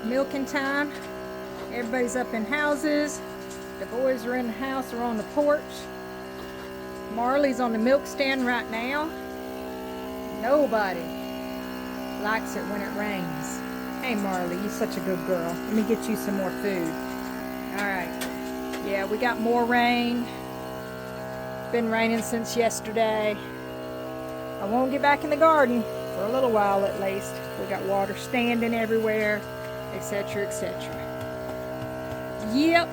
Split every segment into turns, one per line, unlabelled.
milking time. Everybody's up in houses. The boys are in the house or on the porch. Marley's on the milk stand right now. Nobody likes it when it rains. Hey Marley, you're such a good girl. Let me get you some more food. Alright. Yeah, we got more rain. It's been raining since yesterday. I won't get back in the garden for a little while at least. We got water standing everywhere, etc., etc. Yep.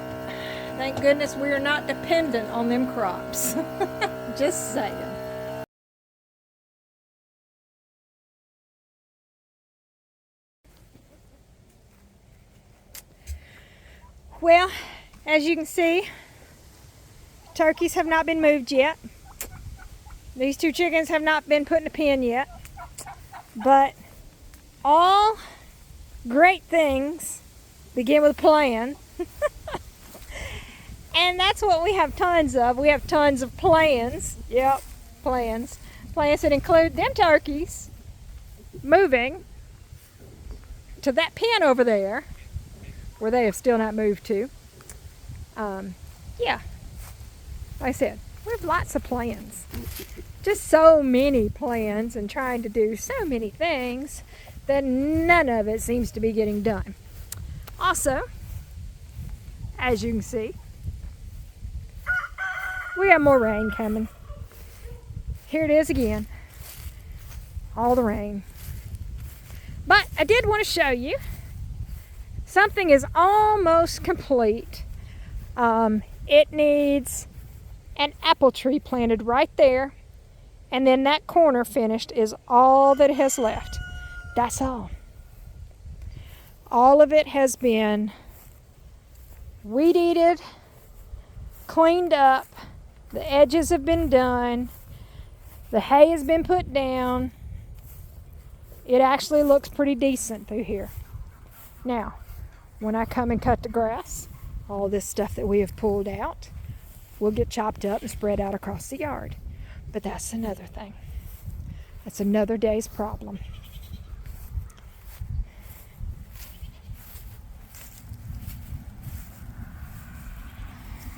Thank goodness we are not dependent on them crops. Just saying. Well, as you can see, turkeys have not been moved yet. These two chickens have not been put in a pen yet. But all great things begin with a plan. And that's what we have tons of. We have tons of plans. Yep, plans. Plans that include them turkeys moving to that pen over there where they have still not moved to. Yeah, like I said, we have lots of plans. Just so many plans and trying to do so many things that none of it seems to be getting done. Also, as you can see, we have more rain coming. Here it is again. All the rain. But I did want to show you something is almost complete. It needs an apple tree planted right there. And then that corner finished is all that it has left. That's all. All of it has been weed-eated, cleaned up. The edges have been done. The hay has been put down. It actually looks pretty decent through here. Now, when I come and cut the grass, all this stuff that we have pulled out will get chopped up and spread out across the yard. But that's another thing. That's another day's problem.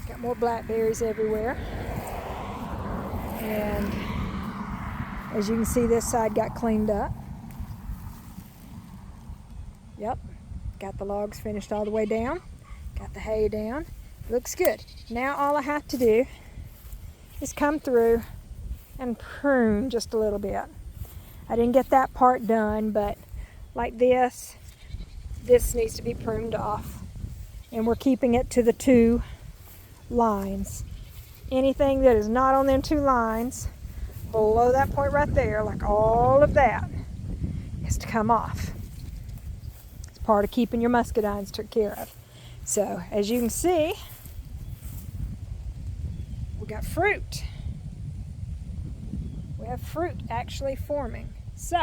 Got more blackberries everywhere. And as you can see, this side got cleaned up. Yep, got the logs finished all the way down. Got the hay down. Looks good. Now all I have to do is come through and prune just a little bit. I didn't get that part done, but like this needs to be pruned off. And we're keeping it to the 2 lines. Anything that is not on them 2 lines, below that point right there, like all of that, is to come off. It's part of keeping your muscadines took care of. So, as you can see, we got fruit. We have fruit actually forming. So,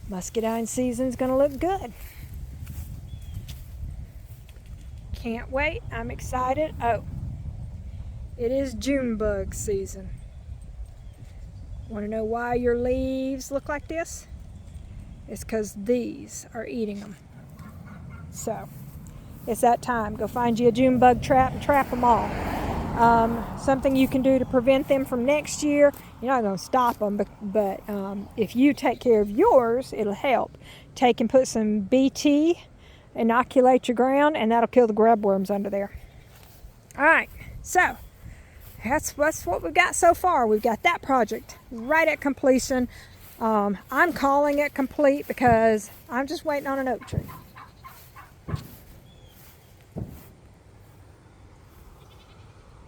muscadine season's gonna look good. Can't wait. I'm excited. Oh, it is June bug season. Want to know why your leaves look like this? It's because these are eating them. So, it's that time. Go find you a June bug trap and trap them all. Something you can do to prevent them from next year. You're not going to stop them, but if you take care of yours, it'll help. Take and put some BT, inoculate your ground, and that'll kill the grub worms under there. All right, so that's what we've got so far. We've got that project right at completion. I'm calling it complete because I'm just waiting on an oak tree.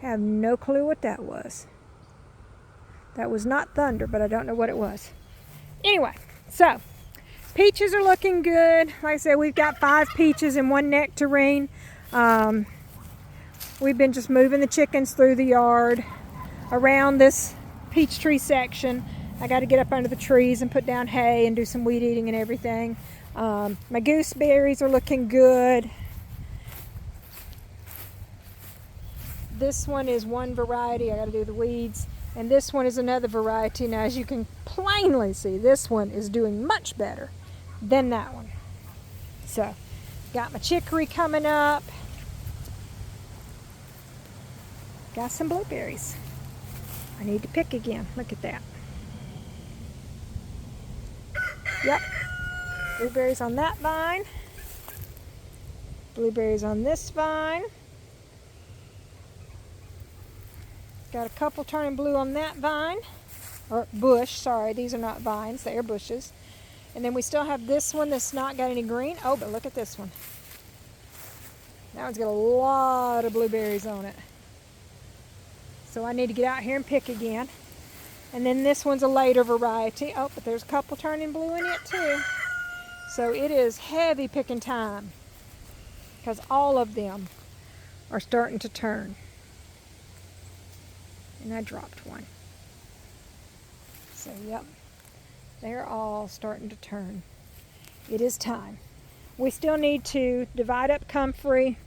I have no clue what that was. That was not thunder, but I don't know what it was. Anyway, so peaches are looking good. Like I said, we've got 5 peaches and 1 nectarine. We've been just moving the chickens through the yard around this peach tree section. I got to get up under the trees and put down hay and do some weed eating and everything. My gooseberries are looking good. This one is one variety. I got to do the weeds. And this one is another variety. Now, as you can plainly see, this one is doing much better than that one. So, Got my chicory coming up. Got some blueberries. I need to pick again. Look at that. Yep. Blueberries on that vine. Blueberries on this vine. Got a couple turning blue on that vine. Or bush, sorry, these are not vines, they are bushes. And then we still have this one that's not got any green. Oh, but look at this one. That one's got a lot of blueberries on it. So I need to get out here and pick again. And then this one's a later variety. Oh, but there's a couple turning blue in it too. So it is heavy picking time because all of them are starting to turn. And I dropped one. So yep, they're all starting to turn. It is time. We still need to divide up comfrey,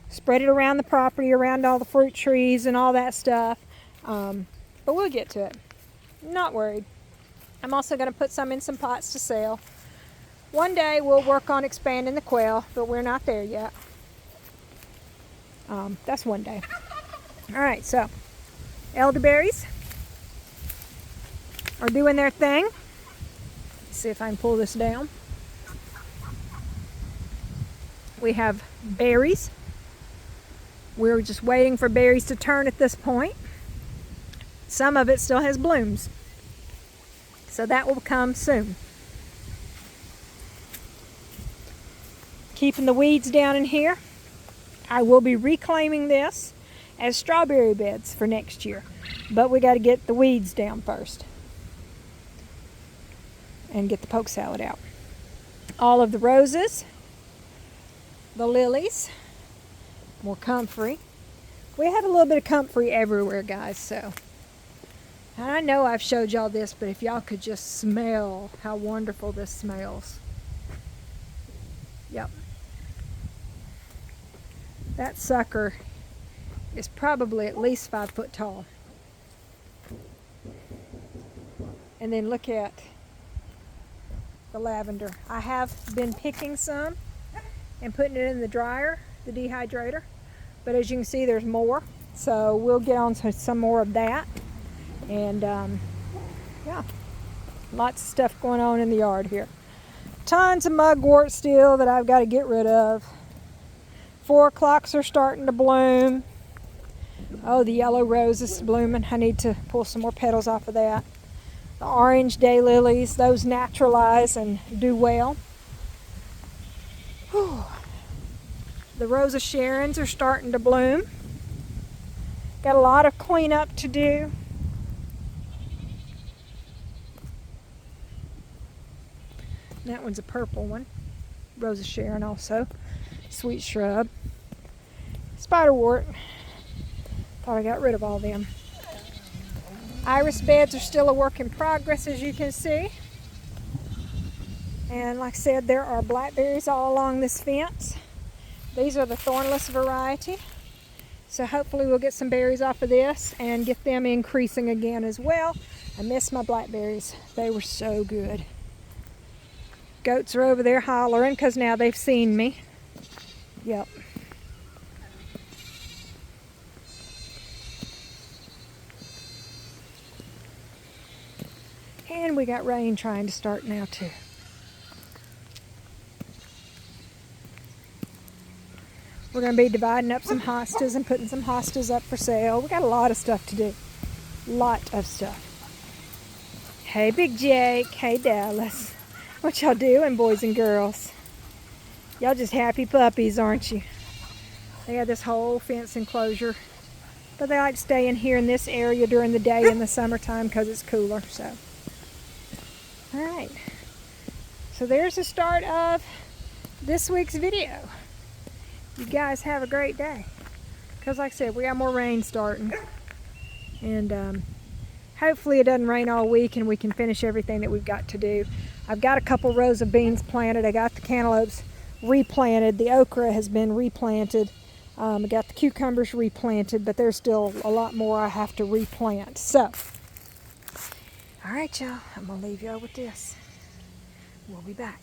spread it around the property, around all the fruit trees and all that stuff. But we'll get to it. Not worried. I'm also going to put some in some pots to sell. One day we'll work on expanding the quail, but we're not there yet. That's one day. All right, so elderberries are doing their thing. Let's see if I can pull this down. We have berries. We're just waiting for berries to turn at this point. Some of it still has blooms, so that will come soon. Keeping the weeds down in here. I will be reclaiming this as strawberry beds for next year, but we got to get the weeds down first and get the poke salad out. All of the roses, the lilies, more comfrey. We have a little bit of comfrey everywhere, guys, so. And I know I've showed y'all this, but if y'all could just smell how wonderful this smells. Yep. That sucker is probably at least 5 foot tall. And then look at the lavender. I have been picking some and putting it in the dryer, the dehydrator. But as you can see, there's more. So we'll get on to some more of that. And yeah, lots of stuff going on in the yard here. Tons of mugwort still that I've got to get rid of. 4 o'clocks are starting to bloom. Oh, the yellow rose is blooming. I need to pull some more petals off of that. The orange daylilies, those naturalize and do well. Whew. The Rose of Sharon's are starting to bloom. Got a lot of cleanup to do. That one's a purple one. Rose of Sharon also. Sweet shrub. Spiderwort. Thought I got rid of all them. Iris beds are still a work in progress, as you can see. And like I said, there are blackberries all along this fence. These are the thornless variety. So hopefully we'll get some berries off of this and get them increasing again as well. I miss my blackberries. They were so good. Goats are over there hollering because now they've seen me. Yep. And we got rain trying to start now too. We're going to be dividing up some hostas and putting some hostas up for sale. We got a lot of stuff to do. Lot of stuff. Hey, Big Jake. Hey, Dallas. What y'all doing, boys and girls? Y'all just happy puppies, aren't you? They got this whole fence enclosure. But they like staying here in this area during the day in the summertime because it's cooler. So, all right. So there's the start of this week's video. You guys have a great day. Because like I said, we got more rain starting. And hopefully it doesn't rain all week and we can finish everything that we've got to do. I've got a couple rows of beans planted. I got the cantaloupes replanted. The okra has been replanted. I got the cucumbers replanted, but there's still a lot more I have to replant. So, all right, y'all. I'm going to leave y'all with this. We'll be back.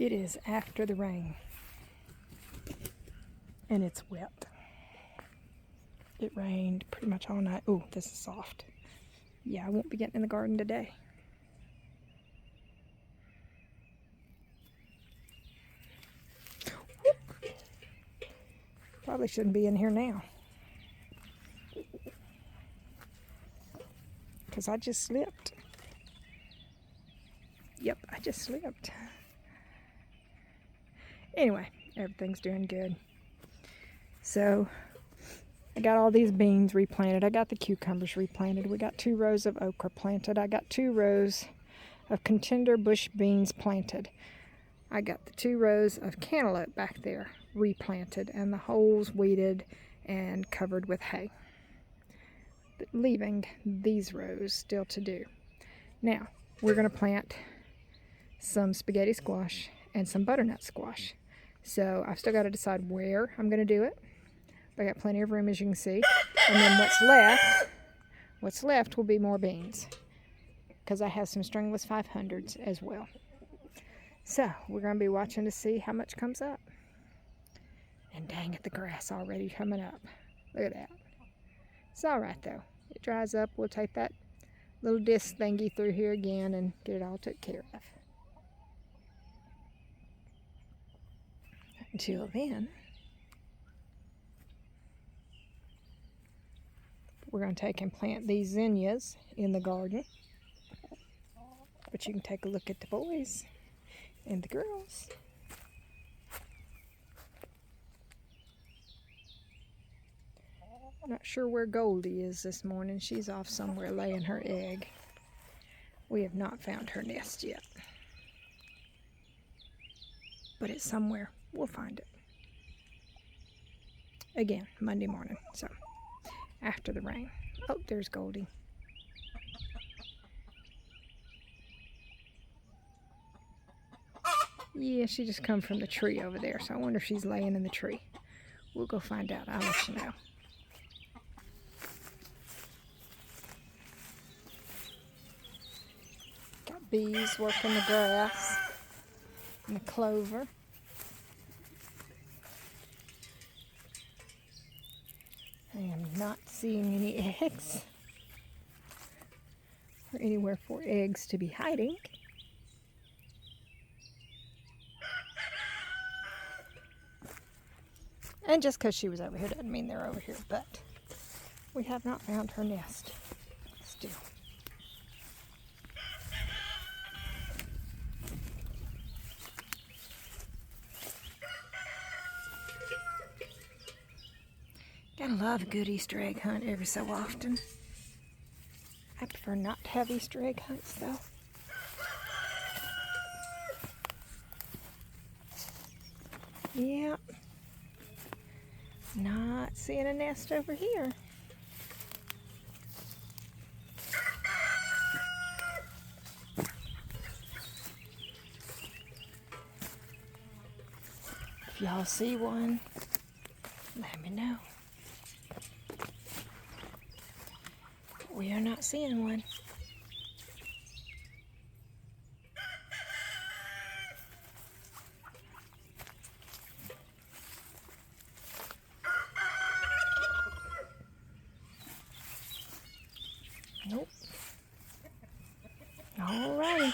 It is after the rain, and it's wet. It rained pretty much all night. Oh, this is soft. Yeah, I won't be getting in the garden today. Probably shouldn't be in here now, because I just slipped. Yep, I just slipped. Anyway, everything's doing good. So I got all these beans replanted. I got the cucumbers replanted. We got 2 rows of okra planted. I got 2 rows of contender bush beans planted. I got the 2 rows of cantaloupe back there replanted, and the holes weeded and covered with hay, leaving these rows still to do. Now we're going to plant some spaghetti squash and some butternut squash. So I've still got to decide where I'm going to do it. I got plenty of room, as you can see. And then what's left will be more beans, because I have some stringless 500s as well. So we're going to be watching to see how much comes up. And dang it, the grass already coming up. Look at that. It's all right though. It dries up. We'll take that little disc thingy through here again and get it all took care of. Until then, we're going to take and plant these zinnias in the garden. But you can take a look at the boys and the girls. I'm not sure where Goldie is this morning. She's off somewhere laying her egg. We have not found her nest yet, but it's somewhere. We'll find it. Again, Monday morning, so after the rain. Oh, there's Goldie. Yeah, she just come from the tree over there, so I wonder if she's laying in the tree. We'll go find out. I'll let you know. Got bees working the grass and the clover. I am not seeing any eggs or anywhere for eggs to be hiding. And just because she was over here doesn't mean they're over here, but we have not found her nest still. Gotta love a good Easter egg hunt every so often. I prefer not to have Easter egg hunts though. Yep. Not seeing a nest over here. If y'all see one, let me know. We are not seeing one. Nope. All right.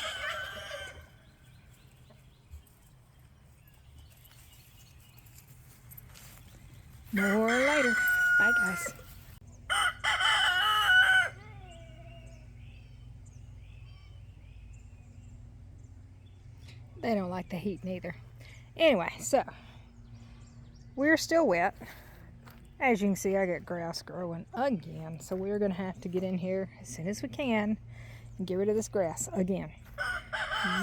More later. Bye, guys. They don't like the heat neither. Anyway, so we're still wet. As you can see, I got grass growing again, so we're going to have to get in here as soon as we can and get rid of this grass again.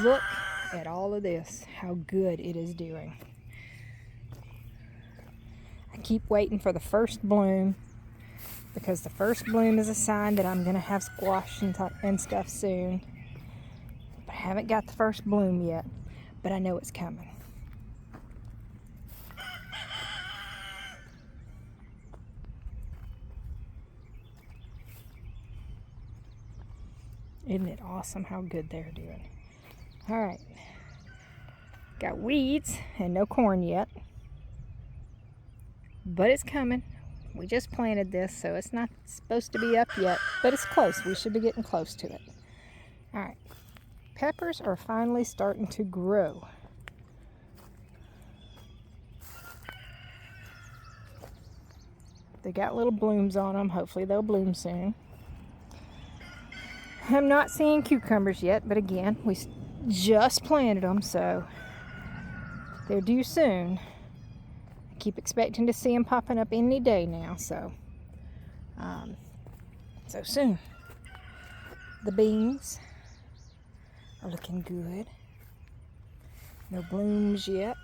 Look at all of this, how good it is doing. I keep waiting for the first bloom, because the first bloom is a sign that I'm going to have squash and stuff soon. But I haven't got the first bloom yet, but I know it's coming. Isn't it awesome how good they're doing? All right. Got weeds and no corn yet, but it's coming. We just planted this, so it's not supposed to be up yet, but it's close. We should be getting close to it. All right, peppers are finally starting to grow. They got little blooms on them. Hopefully they'll bloom soon. I'm not seeing cucumbers yet, but again, we just planted them, so they're due soon. I keep expecting to see them popping up any day now, so soon. The beans are looking good. No blooms yet,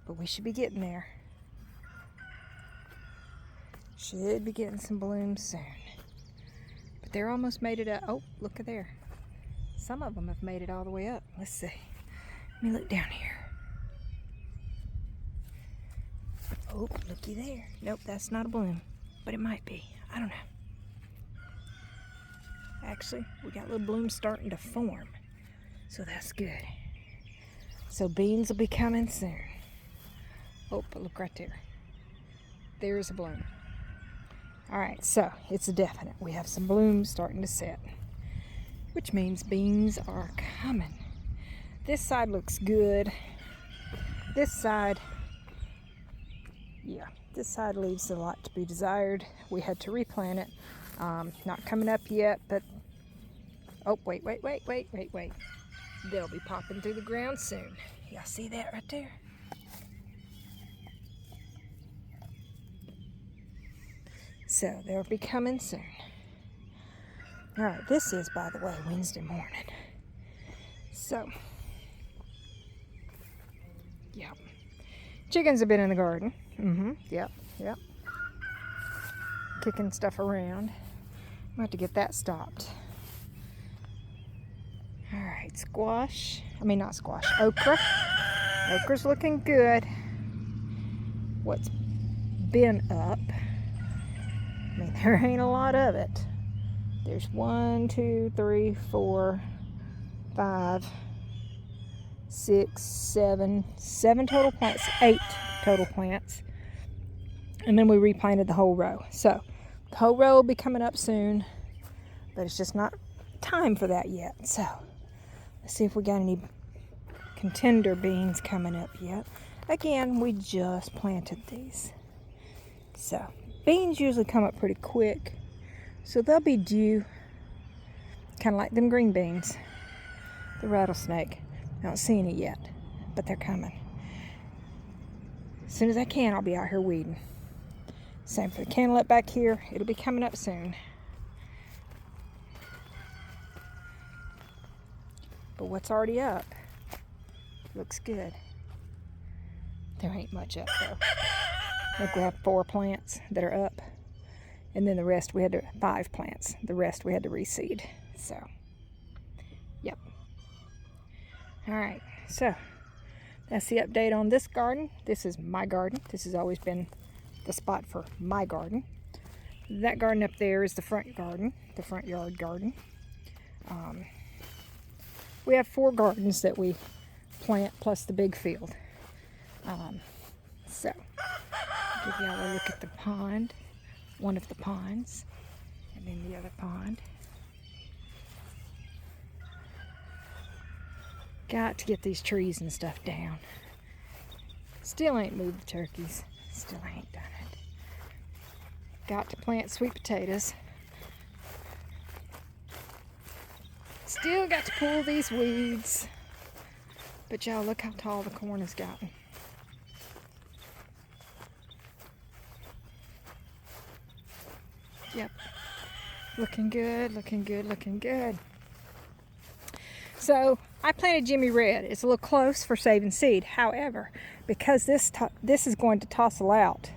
but we should be getting there. Should be getting some blooms soon. But they're almost made it up. Oh, look at there. Some of them have made it all the way up. Let's see. Let me look down here. Oh, looky there. Nope, that's not a bloom, but it might be. I don't know. Actually, we got little blooms starting to form, so that's good. So beans will be coming soon. Oh, but look right there. There's a bloom. All right, so it's a definite. We have some blooms starting to set, which means beans are coming. This side looks good. This side, yeah, this side leaves a lot to be desired. We had to replant it. Not coming up yet, but oh, wait. They'll be popping through the ground soon. Y'all see that right there? So they'll be coming soon. All right, this is, by the way, Wednesday morning. So, yeah. Chickens have been in the garden. Yep. Kicking stuff around. I'm have to get that stopped. All right, okra. Okra's looking good. What's been up? I mean, there ain't a lot of it. There's 1, 2, 3, 4, 5, 6, 7 total plants, 8 total plants. And then we replanted the whole row. So the whole row will be coming up soon, but it's just not time for that yet. So let's see if we got any contender beans coming up yet. Again, we just planted these. So beans usually come up pretty quick, so they'll be due, kind of like them green beans, the rattlesnake. I don't see any yet, but they're coming. As soon as I can, I'll be out here weeding. Same for the cantaloupe back here. It'll be coming up soon. But what's already up looks good. There ain't much up though. Look, we have 4 plants that are up, and then the rest 5 plants. The rest we had to reseed. So, yep. All right, so that's the update on this garden. This is my garden. This has always been the spot for my garden. That garden up there is the front garden, the front yard garden. We have 4 gardens that we plant plus the big field. So, I'll give y'all a look at the pond, one of the ponds, and then the other pond. Got to get these trees and stuff down. Still ain't moved the turkeys. Still ain't done it. Got to plant sweet potatoes. Still got to pull these weeds. But y'all, look how tall the corn has gotten. Yep. Looking good, looking good, looking good. So I planted Jimmy Red. It's a little close for saving seed. However, because this is going to tossle out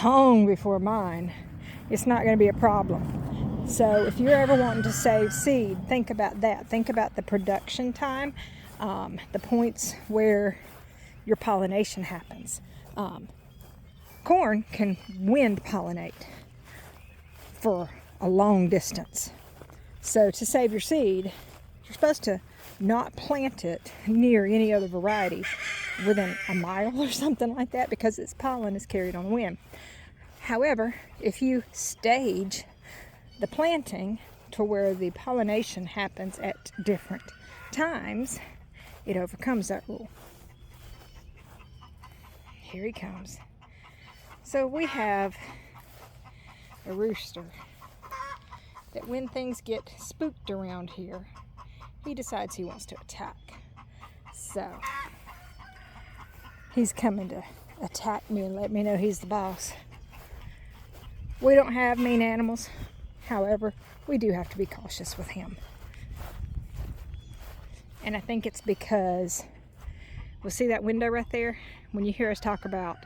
long before mine, it's not going to be a problem. So if you're ever wanting to save seed, think about that. Think about the production time, the points where your pollination happens. Corn can wind pollinate for a long distance. So to save your seed, you're supposed to not plant it near any other varieties within a mile or something like that, because its pollen is carried on the wind. However, if you stage the planting to where the pollination happens at different times, it overcomes that rule. Here he comes. So we have a rooster that when things get spooked around here, he decides he wants to attack. So he's coming to attack me and let me know he's the boss. We don't have mean animals. However, we do have to be cautious with him. And I think it's because, we'll see that window right there? When you hear us talk about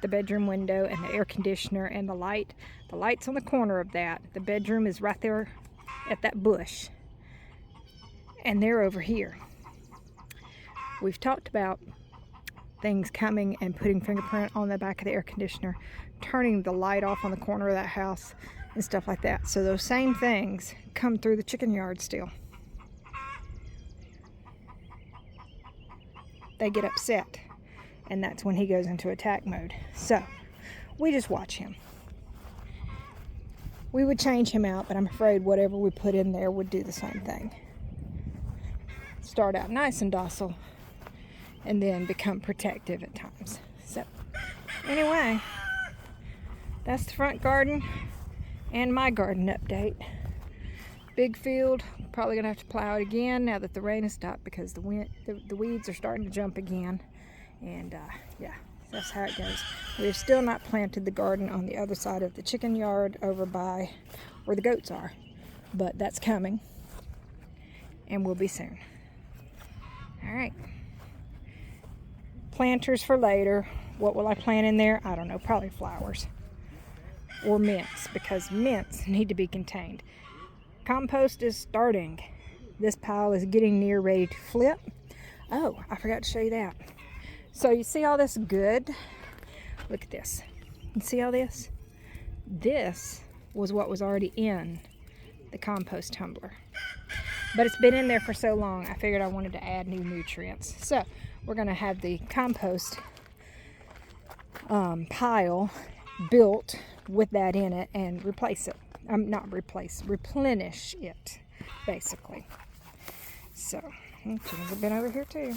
the bedroom window and the air conditioner and the light's on the corner of that. The bedroom is right there at that bush. And they're over here. We've talked about things coming and putting fingerprint on the back of the air conditioner, turning the light off on the corner of that house and stuff like that. So those same things come through the chicken yard still. They get upset, and that's when he goes into attack mode. So we just watch him. We would change him out, but I'm afraid whatever we put in there would do the same thing. Start out nice and docile, and then become protective at times. So anyway, that's the front garden and my garden update. Big field, probably gonna have to plow it again now that the rain has stopped, because the weeds are starting to jump again. And yeah, that's how it goes. We have still not planted the garden on the other side of the chicken yard over by where the goats are, but that's coming and will be soon. All right, planters for later. What will I plant in there? I don't know, probably flowers or mints, because mints need to be contained. Compost is starting. This pile is getting near ready to flip. Oh, I forgot to show you that. So you see all this good? Look at this. You see all this? This was what was already in the compost tumbler. But it's been in there for so long, I figured I wanted to add new nutrients. So we're going to have the compost pile built with that in it and replace it. Replenish it, basically. So, chickens have been over here too.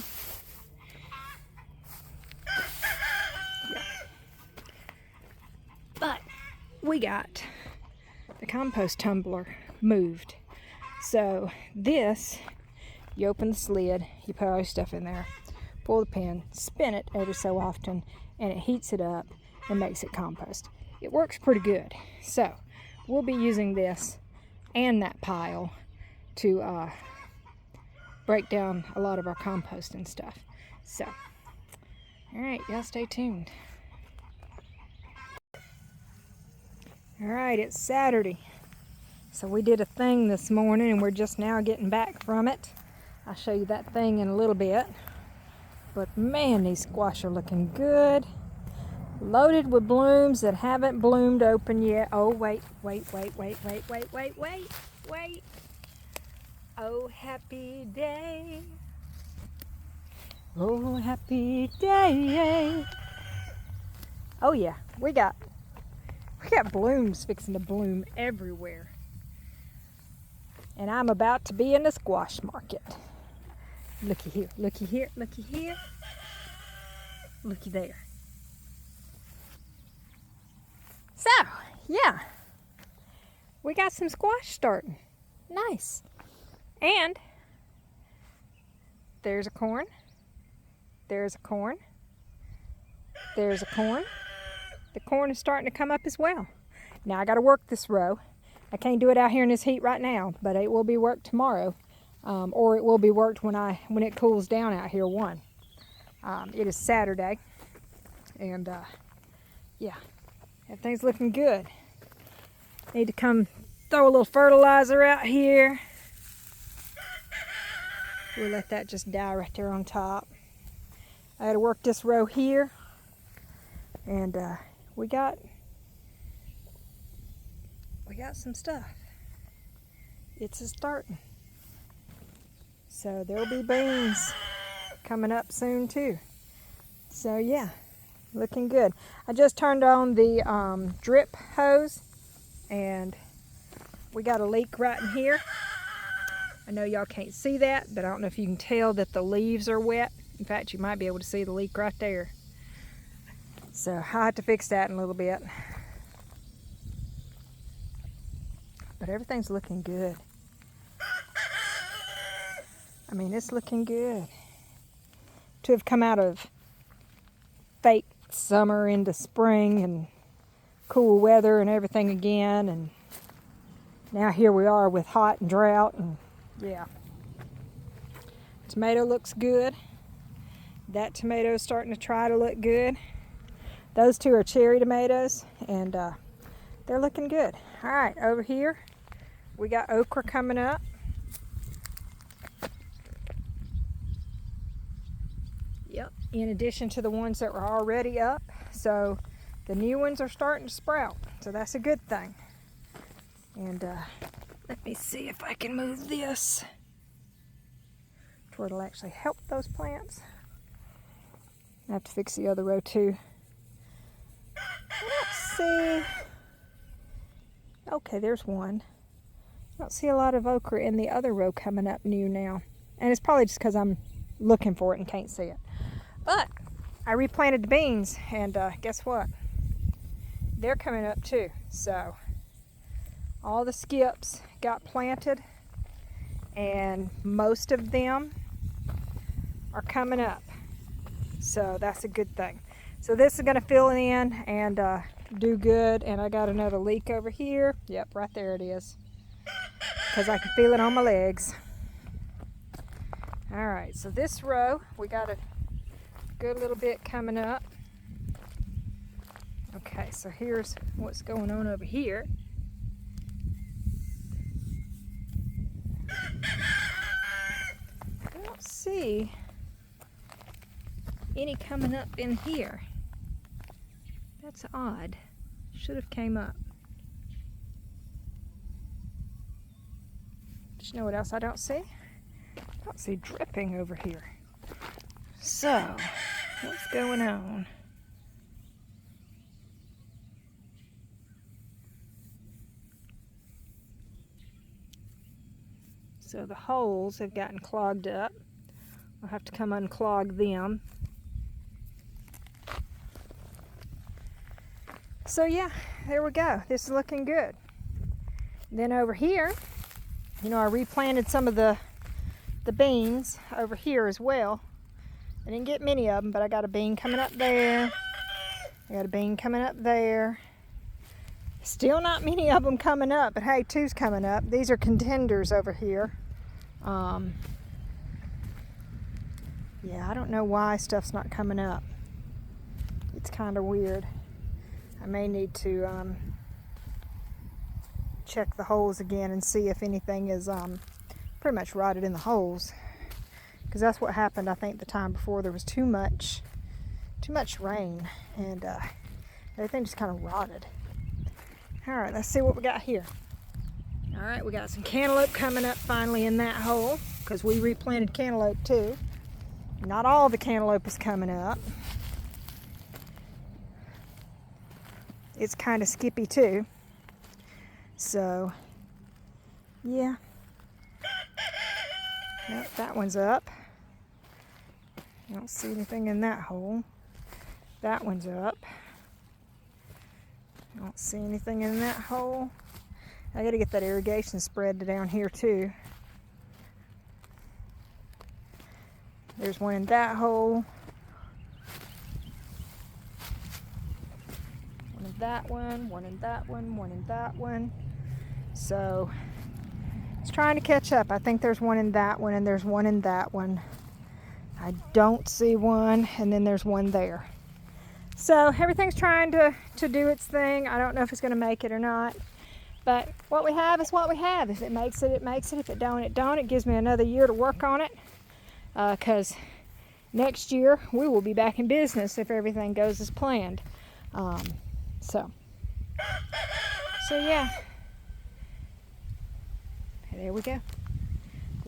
Yeah. But we got the compost tumbler moved. So this, you open the slid, you put all your stuff in there, pull the pin, spin it every so often, and it heats it up and makes it compost. It works pretty good. So we'll be using this and that pile to break down a lot of our compost and stuff. So, all right, y'all stay tuned. All right, it's Saturday. So we did a thing this morning and we're just now getting back from it. I'll show you that thing in a little bit. But man, these squash are looking good. Loaded with blooms that haven't bloomed open yet. Oh, wait. Oh, happy day. Oh, happy day. Oh yeah, we got blooms fixing to bloom everywhere. And I'm about to be in the squash market. Looky here, looky here, looky here. Looky there. So, yeah. We got some squash starting. Nice. And there's a corn. There's a corn. There's a corn. The corn is starting to come up as well. Now I got to work this row. I can't do it out here in this heat right now, but it will be worked tomorrow, or it will be worked when it cools down out here. It is Saturday, and yeah, everything's looking good. Need to come throw a little fertilizer out here. We'll let that just die right there on top. I got to work this row here, and we got some stuff. It's a starting. So there'll be beans coming up soon too. So yeah, looking good. I just turned on the drip hose and we got a leak right in here. I know y'all can't see that, but I don't know if you can tell that the leaves are wet. In fact, you might be able to see the leak right there. So I'll have to fix that in a little bit. But everything's looking good. I mean, it's looking good. To have come out of fake summer into spring and cool weather and everything again, and now here we are with hot and drought, and yeah. Tomato looks good. That tomato's starting to try to look good. Those two are cherry tomatoes, and they're looking good. All right, over here we got okra coming up. Yep, in addition to the ones that were already up. So the new ones are starting to sprout, so that's a good thing. And let me see if I can move this to where it'll actually help those plants. I have to fix the other row too. Let's see. Okay, there's one. I don't see a lot of okra in the other row coming up new now. And it's probably just because I'm looking for it and can't see it. But I replanted the beans, and guess what? They're coming up too. So all the skips got planted, and most of them are coming up. So that's a good thing. So this is going to fill in and do good. And I got another leak over here. Yep, right there it is. Because I can feel it on my legs. All right, so this row, we got a good little bit coming up. Okay, so here's what's going on over here. I don't see any coming up in here. That's odd. Should have came up. But you know what else I don't see? I don't see dripping over here. So, what's going on? So the holes have gotten clogged up. I'll have to come unclog them. So yeah, there we go. This is looking good. Then over here, you know, I replanted some of the beans over here as well. I didn't get many of them, but I got a bean coming up there. I got a bean coming up there. Still not many of them coming up, but hey, two's coming up. These are contenders over here. Yeah, I don't know why stuff's not coming up. It's kind of weird. I may need to check the holes again and see if anything is pretty much rotted in the holes, because that's what happened. I think the time before there was too much rain, and everything just kind of rotted. All right, let's see what we got here. All right, we got some cantaloupe coming up finally in that hole, because we replanted cantaloupe too. Not all the cantaloupe is coming up. It's kind of skippy too. So, yeah. Nope, that one's up. I don't see anything in that hole. That one's up. I don't see anything in that hole. I gotta get that irrigation spread down here too. There's one in that hole. One in that one, one in that one, one in that one. So it's trying to catch up. I think there's one in that one and there's one in that one. I don't see one, and then there's one there. So everything's trying to do its thing. I don't know if it's going to make it or not. But what we have is what we have. If it makes it, it makes it. If it don't, it don't. It gives me another year to work on it. Because next year we will be back in business if everything goes as planned. So yeah. There we go.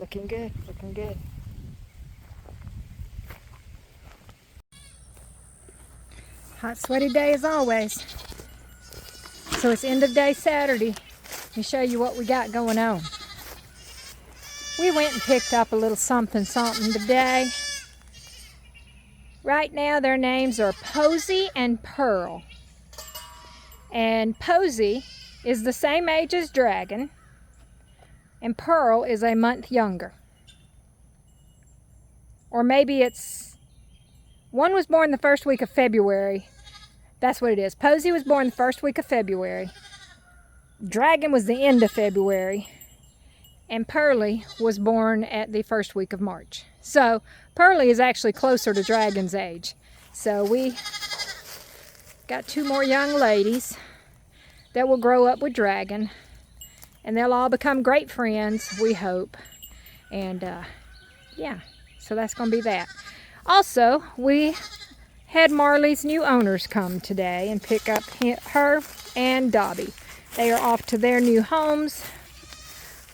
Looking good, looking good. Hot, sweaty day as always. So it's end of day Saturday. Let me show you what we got going on. We went and picked up a little something today. Right now their names are Posy and Pearl. And Posy is the same age as Dragon, and Pearl is a month younger. Or maybe one was born the first week of February. That's what it is. Posy was born the first week of February. Dragon was the end of February. And Pearly was born at the first week of March. So Pearly is actually closer to Dragon's age. So we got 2 more young ladies that will grow up with Dragon. And they'll all become great friends, we hope. And yeah, so that's going to be that. Also, we had Marley's new owners come today and pick up her and Dobby. They are off to their new homes,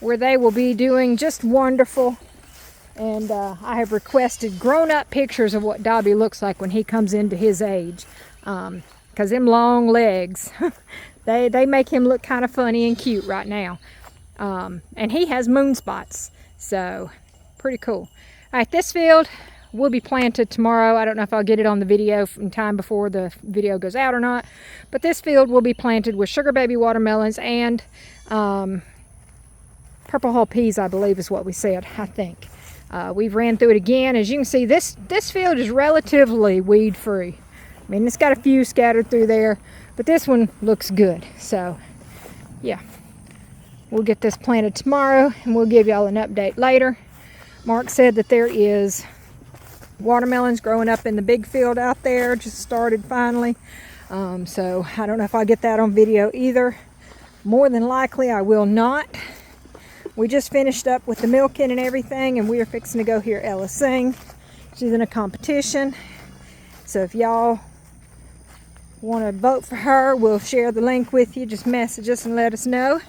where they will be doing just wonderful. And I have requested grown-up pictures of what Dobby looks like when he comes into his age. Because them long legs, they make him look kind of funny and cute right now. And he has moon spots, so pretty cool. All right, this field will be planted tomorrow. I don't know if I'll get it on the video in time before the video goes out or not. But this field will be planted with sugar baby watermelons and purple hull peas, I believe is what we said, I think. We've ran through it again. As you can see, this field is relatively weed free. I mean, it's got a few scattered through there, but this one looks good. So yeah, we'll get this planted tomorrow and we'll give y'all an update later. Mark said that there is watermelons growing up in the big field out there, just started finally. So I don't know if I'll get that on video either. More than likely I will not. We just finished up with the milking and everything, and we are fixing to go hear Ella sing. She's in a competition. So if y'all want to vote for her, we'll share the link with you. Just message us and let us know.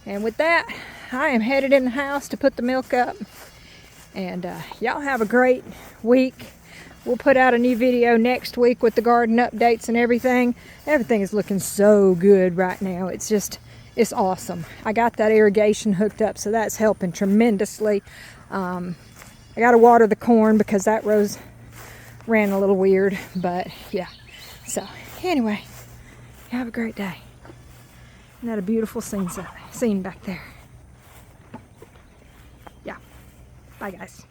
And with that, I am headed in the house to put the milk up. And y'all have a great week. We'll put out a new video next week with the garden updates and everything. Everything is looking so good right now. It's awesome. I got that irrigation hooked up, so that's helping tremendously. I got to water the corn because that rose ran a little weird, but yeah. So anyway, have a great day. Isn't that a beautiful scene back there? Yeah. Bye, guys.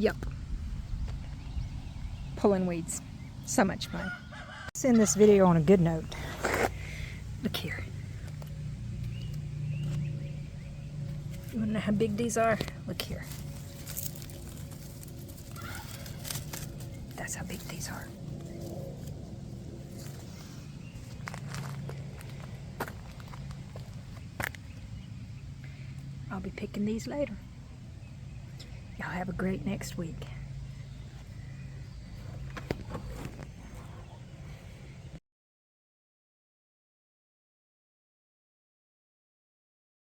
Yup. Pulling weeds. So much fun. Let's end this video on a good note. Look here. You wanna know how big these are? Look here. That's how big these are. I'll be picking these later. Y'all have a great next week.